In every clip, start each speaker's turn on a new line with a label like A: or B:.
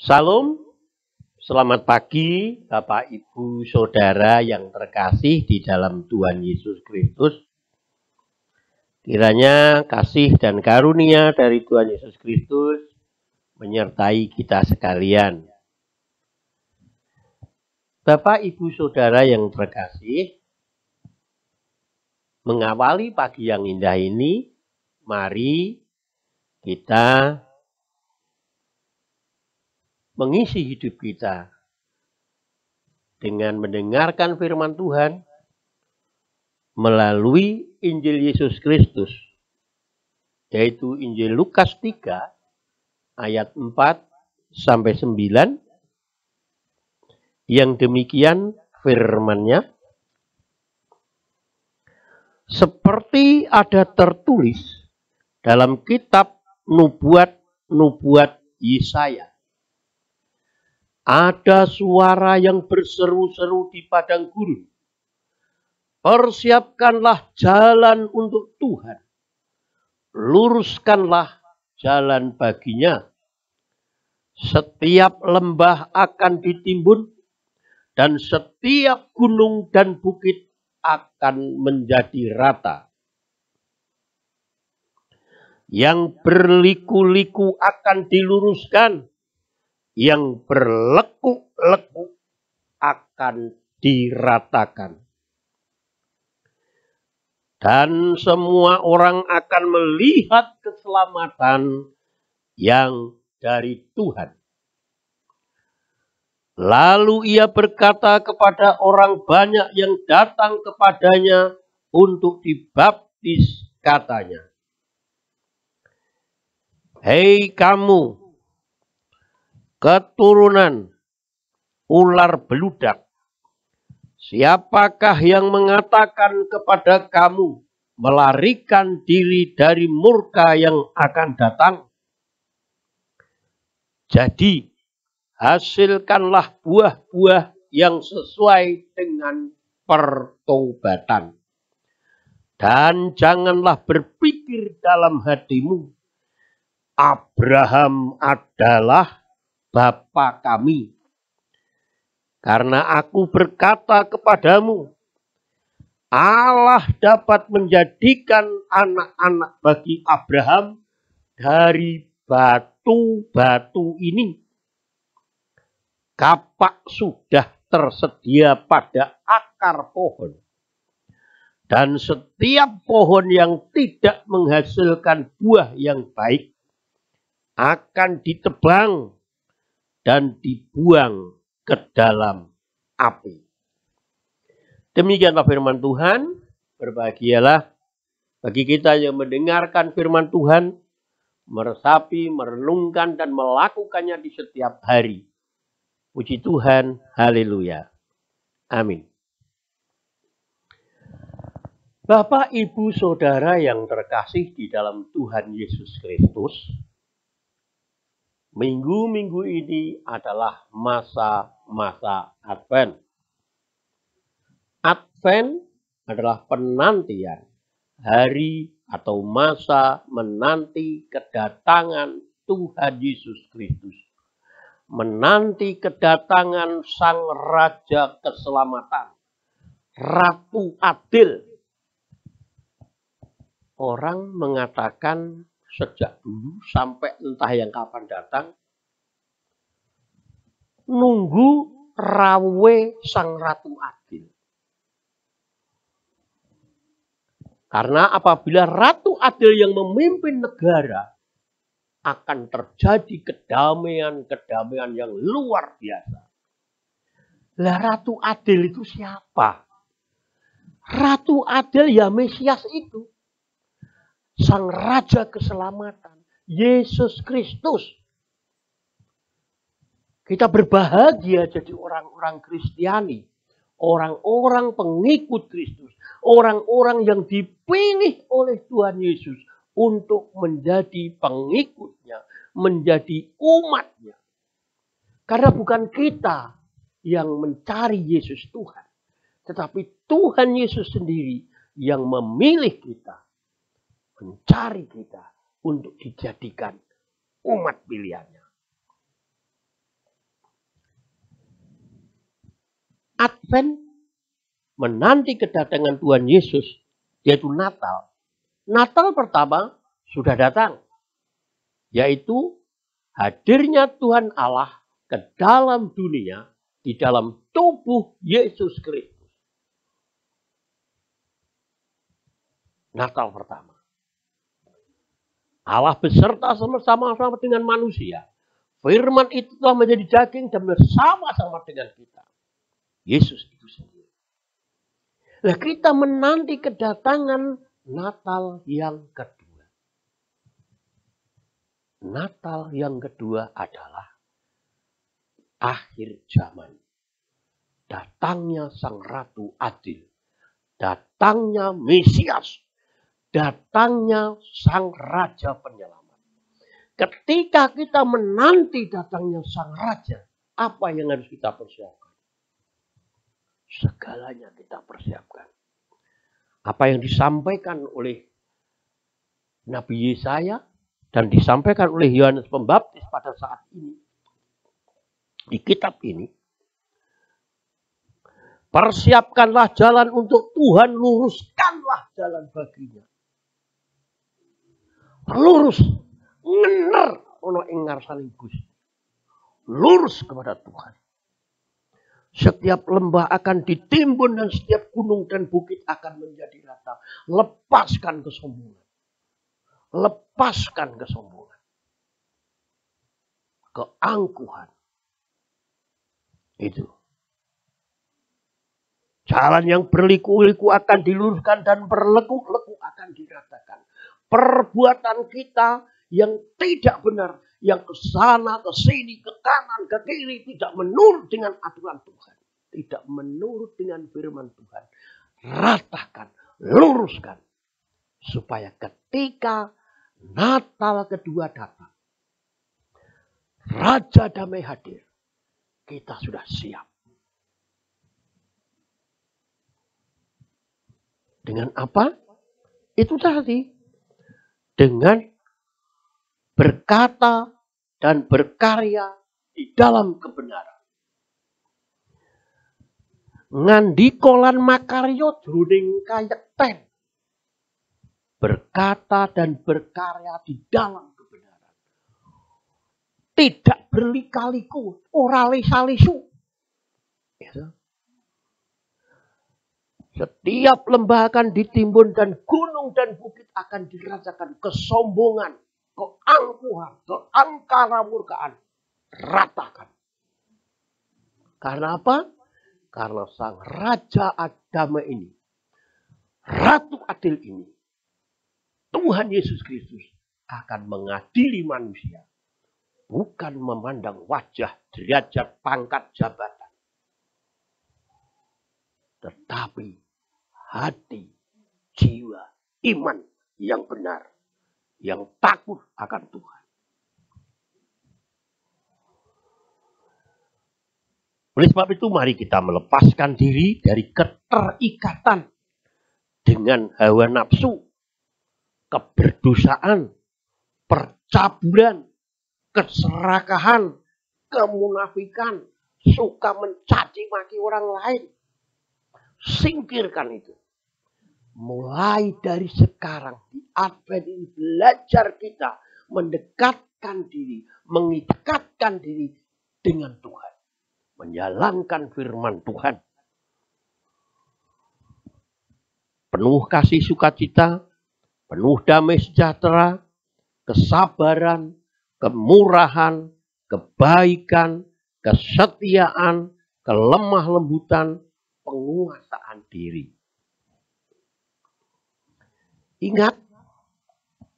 A: Salam, selamat pagi Bapak Ibu Saudara yang terkasih di dalam Tuhan Yesus Kristus. Kiranya kasih dan karunia dari Tuhan Yesus Kristus menyertai kita sekalian. Bapak Ibu Saudara yang terkasih, mengawali pagi yang indah ini, mari kita mengisi hidup kita dengan mendengarkan firman Tuhan melalui Injil Yesus Kristus, yaitu Injil Lukas 3 ayat 4-9, yang demikian firman-Nya. Seperti ada tertulis dalam kitab nubuat Yesaya. Ada suara yang berseru-seru di padang gurun. Persiapkanlah jalan untuk Tuhan. Luruskanlah jalan baginya. Setiap lembah akan ditimbun, dan setiap gunung dan bukit akan menjadi rata. Yang berliku-liku akan diluruskan, yang berlekuk-lekuk akan diratakan. Dan semua orang akan melihat keselamatan yang dari Tuhan. Lalu ia berkata kepada orang banyak yang datang kepadanya untuk dibaptis, katanya, "Hei kamu, keturunan ular beludak, siapakah yang mengatakan kepada kamu melarikan diri dari murka yang akan datang? Jadi, hasilkanlah buah-buah yang sesuai dengan pertobatan. Dan janganlah berpikir dalam hatimu, Abraham adalah Bapa kami. Karena aku berkata kepadamu, Allah dapat menjadikan anak-anak bagi Abraham dari batu-batu ini. Kapak sudah tersedia pada akar pohon. Dan setiap pohon yang tidak menghasilkan buah yang baik akan ditebang dan dibuang ke dalam api." Demikianlah firman Tuhan. Berbahagialah bagi kita yang mendengarkan firman Tuhan, meresapi, merenungkan, dan melakukannya di setiap hari. Puji Tuhan, haleluya. Amin. Bapak, Ibu, Saudara yang terkasih di dalam Tuhan Yesus Kristus, minggu-minggu ini adalah masa-masa Advent. Advent adalah penantian, hari atau masa menanti kedatangan Tuhan Yesus Kristus. Menanti kedatangan Sang Raja Keselamatan, Ratu Adil. Orang mengatakan sejak dulu sampai entah yang kapan datang, nunggu rawe Sang Ratu Adil. Karena apabila Ratu Adil yang memimpin negara, akan terjadi kedamaian-kedamaian yang luar biasa. Lah, Ratu Adil itu siapa? Ratu Adil ya Mesias itu. Sang Raja Keselamatan, Yesus Kristus. Kita berbahagia jadi orang-orang Kristiani. Orang-orang pengikut Kristus. Orang-orang yang dipilih oleh Tuhan Yesus untuk menjadi pengikutnya, menjadi umatnya. Karena bukan kita yang mencari Yesus Tuhan, tetapi Tuhan Yesus sendiri yang memilih kita, mencari kita untuk dijadikan umat pilihannya. Advent menanti kedatangan Tuhan Yesus, yaitu Natal. Natal pertama sudah datang, yaitu hadirnya Tuhan Allah ke dalam dunia di dalam tubuh Yesus Kristus. Natal pertama. Allah beserta sama-sama dengan manusia. Firman itu telah menjadi daging dan bersama-sama dengan kita. Yesus itu sendiri. Nah, kita menanti kedatangan Natal yang kedua. Natal yang kedua adalah akhir zaman. Datangnya Sang Ratu Adil. Datangnya Mesias. Datangnya Sang Raja Penyelamat. Ketika kita menanti datangnya Sang Raja, apa yang harus kita persiapkan? Segalanya kita persiapkan. Apa yang disampaikan oleh Nabi Yesaya dan disampaikan oleh Yohanes Pembaptis pada saat ini. Di kitab ini. Persiapkanlah jalan untuk Tuhan, luruskanlah jalan baginya. Lurus, ngener ono ing ngarsaning Gusti. Lurus kepada Tuhan. Setiap lembah akan ditimbun dan setiap gunung dan bukit akan menjadi rata. Lepaskan kesombongan. Lepaskan kesombongan. Keangkuhan. Itu. Jalan yang berliku-liku akan diluruskan dan berlekuk-lekuk akan diratakan. Perbuatan kita yang tidak benar, yang ke sana, ke sini, ke kanan, ke kiri, tidak menurut dengan aturan Tuhan. Tidak menurut dengan firman Tuhan. Ratakan, luruskan. Supaya ketika Natal kedua datang, Raja Damai hadir, kita sudah siap. Dengan apa? Itu tadi. Dengan berkata dan berkarya di dalam kebenaran. Ngandikolan makaryo jroning kayekten. Berkata dan berkarya di dalam kebenaran. Tidak berlika-liku, ora lisa-lisu. Ya. Setiap lembah akan ditimbun dan gunung dan bukit akan dirasakan kesombongan, keangkuhan, keangkaramurkaan. Ratakan. Karena apa? Karena Sang Raja Damai ini, Ratu Adil ini, Tuhan Yesus Kristus akan mengadili manusia. Bukan memandang wajah, derajat, pangkat, jabatan. Tetapi hati, jiwa, iman yang benar. Yang takut akan Tuhan. Oleh sebab itu mari kita melepaskan diri dari keterikatan dengan hawa nafsu, keberdosaan, percabulan, keserakahan, kemunafikan, suka mencaci maki orang lain. Singkirkan itu. Mulai dari sekarang di Advent ini belajar kita mendekatkan diri, mengikatkan diri dengan Tuhan. Menjalankan firman Tuhan. Penuh kasih sukacita, penuh damai sejahtera, kesabaran, kemurahan, kebaikan, kesetiaan, kelemah lembutan, penguasaan diri. Ingat,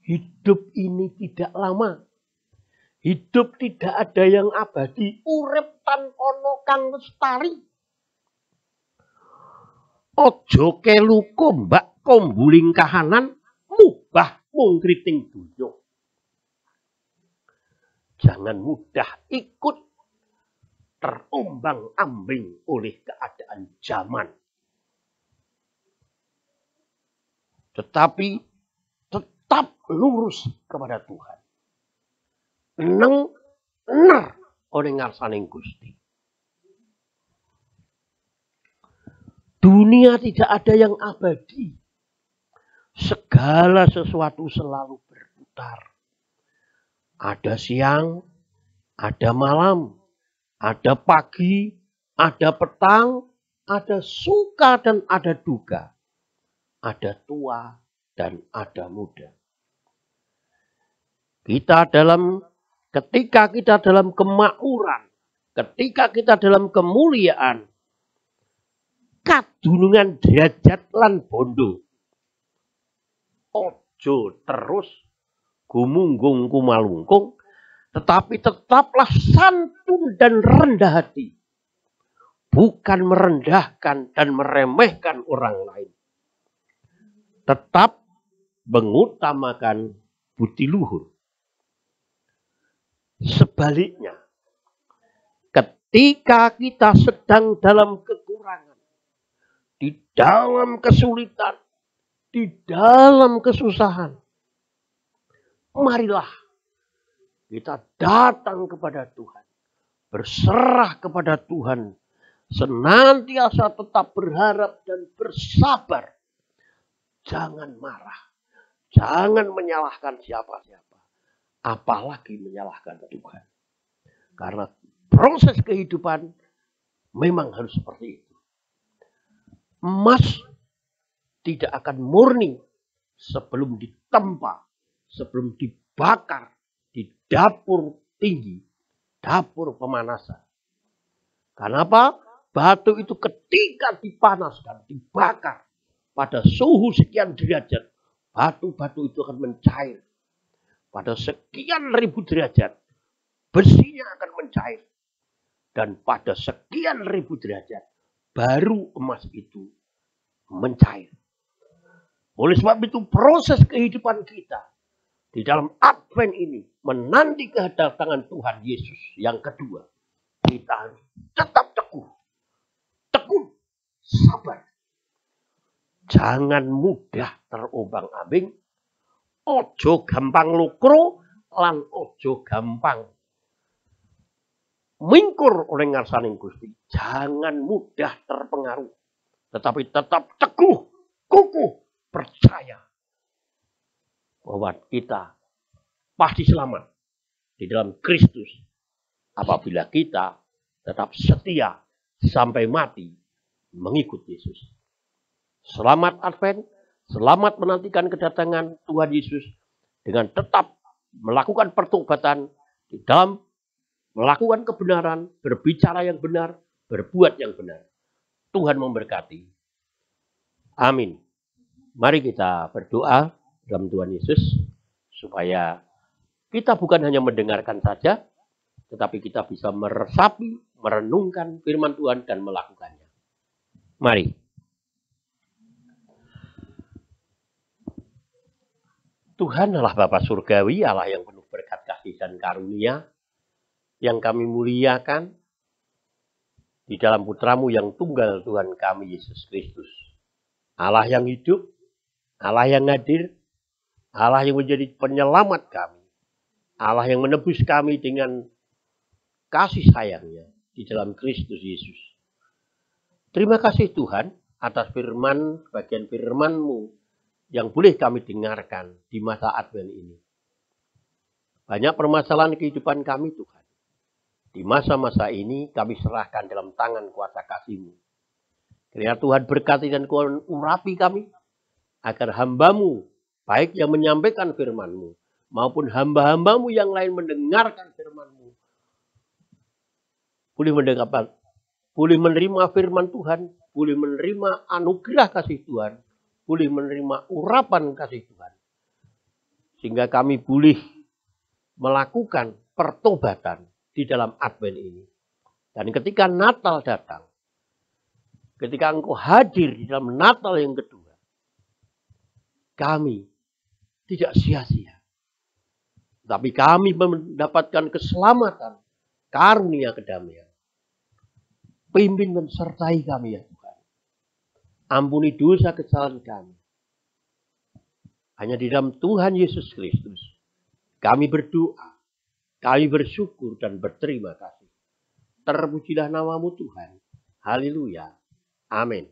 A: hidup ini tidak lama. Hidup tidak ada yang abadi. Urip tan ono kang lestari. Ojo kelu kombak kombuling kahanan, mubah mung kriting donya. Jangan mudah ikut terombang-ambing oleh keadaan zaman. Tetapi tetap lurus kepada Tuhan. Neng-ner oleh ngarsaning Gusti. Dunia tidak ada yang abadi. Segala sesuatu selalu berputar. Ada siang, ada malam, ada pagi, ada petang, ada suka dan ada duka. Ada tua dan ada muda. Ketika kita dalam kemakmuran, ketika kita dalam kemuliaan, kadunungan derajat lan bondo. Ojo terus gumunggung kumalungkung, tetapi tetaplah santun dan rendah hati. Bukan merendahkan dan meremehkan orang lain. Tetap mengutamakan budi luhur. Sebaliknya, ketika kita sedang dalam kekurangan, di dalam kesulitan, di dalam kesusahan, marilah kita datang kepada Tuhan, berserah kepada Tuhan, senantiasa tetap berharap dan bersabar. Jangan marah, jangan menyalahkan siapa-siapa, apalagi menyalahkan Tuhan. Karena proses kehidupan memang harus seperti itu. Emas tidak akan murni sebelum ditempa, sebelum dibakar di dapur tinggi, dapur pemanasan. Kenapa? Batu itu ketika dipanaskan, dibakar pada suhu sekian derajat, batu-batu itu akan mencair. Pada sekian ribu derajat, besinya akan mencair. Dan pada sekian ribu derajat, baru emas itu mencair. Oleh sebab itu proses kehidupan kita di dalam Advent ini menanti kedatangan Tuhan Yesus yang kedua. Kita harus tetap teguh, sabar. Jangan mudah terombang-ambing, ojo gampang lukro, lan ojo gampang mingkur oleh ngarsaning Gusti. Jangan mudah terpengaruh, tetapi tetap teguh, kukuh, percaya bahwa kita pasti selamat di dalam Kristus apabila kita tetap setia sampai mati mengikut Yesus. Selamat Advent, selamat menantikan kedatangan Tuhan Yesus dengan tetap melakukan pertobatan di dalam melakukan kebenaran, berbicara yang benar, berbuat yang benar. Tuhan memberkati. Amin. Mari kita berdoa dalam Tuhan Yesus supaya kita bukan hanya mendengarkan saja, tetapi kita bisa meresapi, merenungkan firman Tuhan dan melakukannya. Mari. Tuhan adalah Bapa Surgawi, Allah yang penuh berkat kasih dan karunia, yang kami muliakan di dalam putramu yang tunggal Tuhan kami Yesus Kristus. Allah yang hidup, Allah yang hadir, Allah yang menjadi penyelamat kami, Allah yang menebus kami dengan kasih sayangnya di dalam Kristus Yesus. Terima kasih Tuhan atas firman, bagian firman-Mu yang boleh kami dengarkan di masa Advent ini. Banyak permasalahan kehidupan kami Tuhan. Di masa-masa ini kami serahkan dalam tangan kuasa kasih-Mu. Kiranya Tuhan berkati dan urapi kami, agar hamba-Mu, baik yang menyampaikan firman-Mu, maupun hamba-hamba-Mu yang lain mendengarkan firman-Mu, boleh menerima firman Tuhan, boleh menerima anugerah kasih Tuhan, boleh menerima urapan kasih Tuhan. Sehingga kami boleh melakukan pertobatan di dalam Advent ini. Dan ketika Natal datang, ketika Engkau hadir di dalam Natal yang kedua, kami tidak sia-sia. Tapi kami mendapatkan keselamatan, karunia kedamaian. Pimpin dan sertai kami ya Tuhan. Ampuni dosa kesalahan kami. Hanya di dalam Tuhan Yesus Kristus kami berdoa, kami bersyukur dan berterima kasih. Terpujilah nama-Mu Tuhan. Haleluya. Amin.